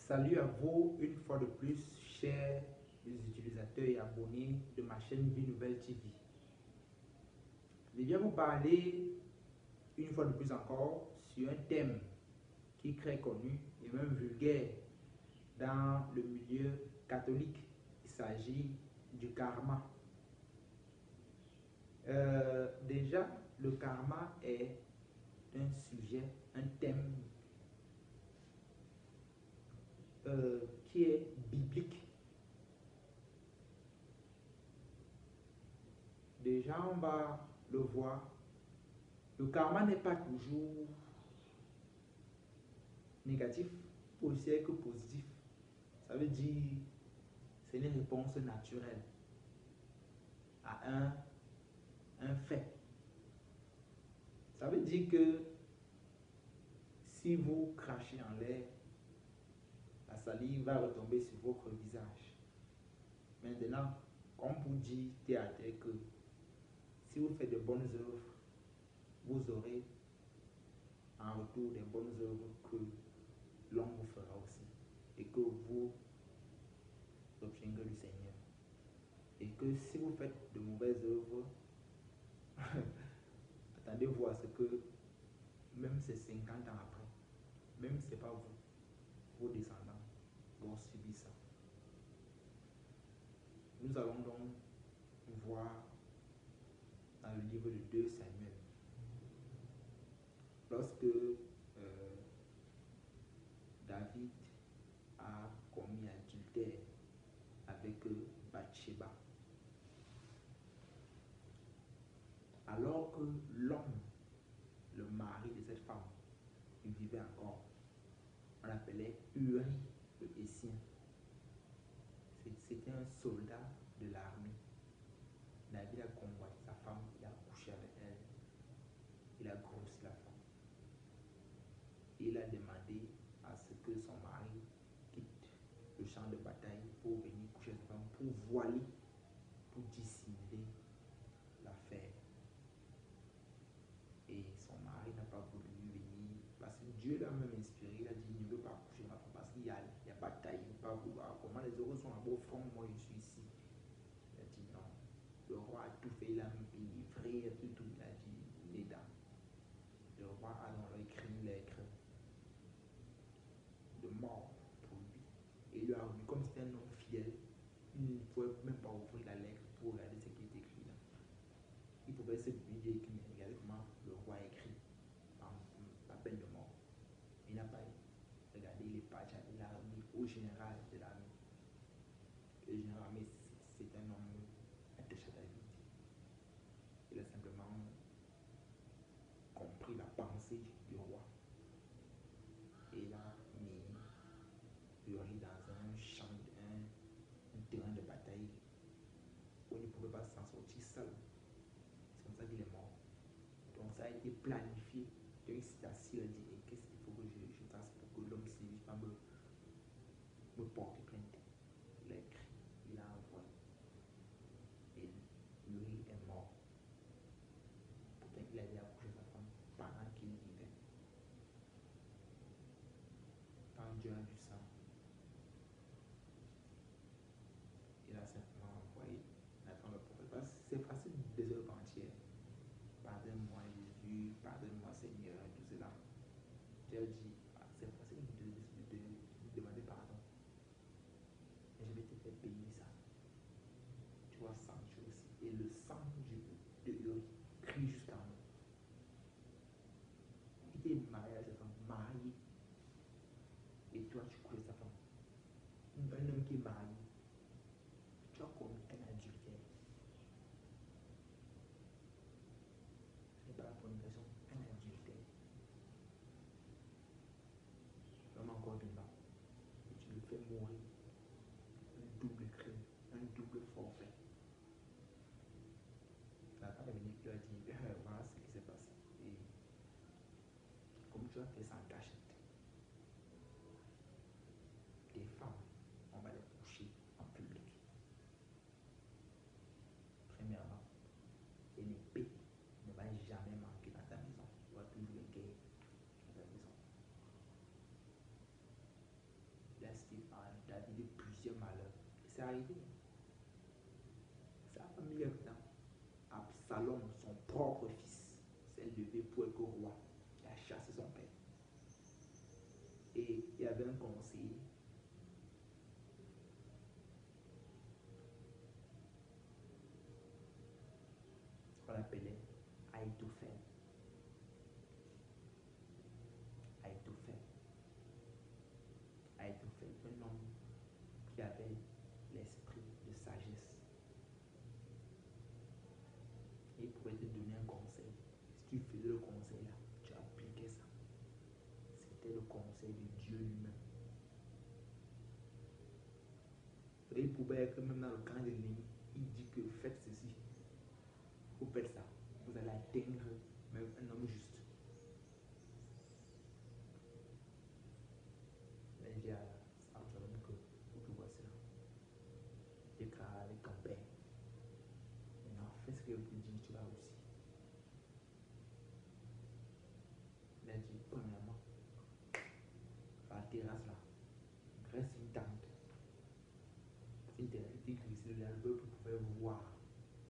Salut à vous une fois de plus, chers utilisateurs et abonnés de ma chaîne Vie Nouvelle TV. Je viens vous parler une fois de plus encore sur un thème qui est très connu et même vulgaire dans le milieu catholique. Il s'agit du karma. Déjà, le karma est un sujet, un thème qui est biblique. Déjà, on va le voir. Le karma n'est pas toujours négatif, aussi que positif. Ça veut dire c'est une réponse naturelle à un fait. Ça veut dire que si vous crachez en l'air, la salive va retomber sur votre visage. Maintenant, comme vous dit terre à terre que si vous faites de bonnes œuvres, vous aurez en retour des bonnes œuvres que l'homme vous fera aussi et que vous obtiendrez du Seigneur. Et que si vous faites de mauvaises œuvres, attendez-vous à ce que même ces 50 ans après, même si ce n'est pas vous, vos descendants vont subir ça. Nous allons donc voir dans le livre de 2 Samuel, lorsque David a commis adultère avec Bathsheba. Alors que l'homme, le mari de cette femme, il vivait encore, on l'appelait Uri le Hétien. C'était un soldat de l'armée. David a convoité sa femme, il a couché avec elle, il a grossi la femme. Il a demandé à ce que son mari quitte le champ de bataille pour venir coucher avec sa femme, pour voiler, pour dissimuler l'affaire. Et son mari n'a pas voulu venir, parce que Dieu l'a même inspiré, il a dit, il ne veut pas coucher avec ma femme parce qu'il y a bataille, il ne veut pas vouloir, comment les heureux sont à beau front, moi je suis ici. Il a dit non. Le roi a tout fait, il a livré tout, il a dit les dames. Le roi a donc écrit une lettre de mort pour lui. Et il lui a remis, comme c'était un homme fidèle, il ne pouvait même pas ouvrir la lettre pour regarder ce qui était écrit là. Il pouvait se lui dire qu'il regardait comment le roi a écrit la peine de mort. Il n'a pas regardé les pages, il a remis au général de l'armée. Le général de l'armée, c'est un homme attaché à David. Il a simplement compris la pensée du roi. Et il a mis Uri dans un champ, un terrain de bataille où il ne pouvait pas s'en sortir seul. C'est comme ça qu'il est mort. Donc ça a été planifié. Donc il s'est assis, il a dit, qu'est-ce qu'il faut que je fasse pour que l'homme ne puisse pas me porter plainte. Il a écrit, il a envoyé. Et Uri est mort. Pourtant il allait accoucher sa femme pendant qu'il vivait. Quand Dieu a vu ça, il a simplement envoyé Nathan le prophète. C'est facile des œuvres entières. Pardonne-moi Jésus, pardonne-moi Seigneur, tout cela. Dieu a dit, c'est facile de demander pardon. Et je vais te faire payer ça. Tu vas sentir aussi. Et le sang de Uri crie jusqu'à nous. Il était marié à cette femme, marié. Et toi, tu couches sa femme. Un homme qui est marié. Tu as commis un adultère. Ce n'est pas la fornication, un adultère. L'homme encore vivant. Et tu le fais mourir. Un double crime, un double forfait. La femme est venue qui lui a dit, voilà ce qui s'est passé. Et comme tu as fait ça en cachette, des femmes, on va les coucher en public. Premièrement, une épée ne va jamais manquer dans ta maison. Tu vas toujours une guerre dans ta maison. Laisse dans la vie de plusieurs malheurs. Et c'est arrivé. Ça a mis un temps. Absalom, son propre fils, s'est levé pour être roi. Il a chassé son père. Et il y avait un conseiller. On l'appelait Ahitophel. Ahitophel. Ahitophel, un homme qui avait l'esprit de sagesse. Et il pouvait te donner un conseil. Si tu faisais le conseil là, tu appliquais ça. C'était le conseil de Dieu lui-même. Et il pouvait être même dans le camp de l'ennemi. Il dit que faites ceci. Vous faites ça. Vous allez atteindre même un homme juste. Mais il dit à Absalom que vous voici là. Il a les campagnes. Maintenant, fais ce que je te dis, tu vas aussi. Il a dit, premièrement, la terrasse là, reste une tente. Une terrasse qui glissait là, le peuple pouvait voir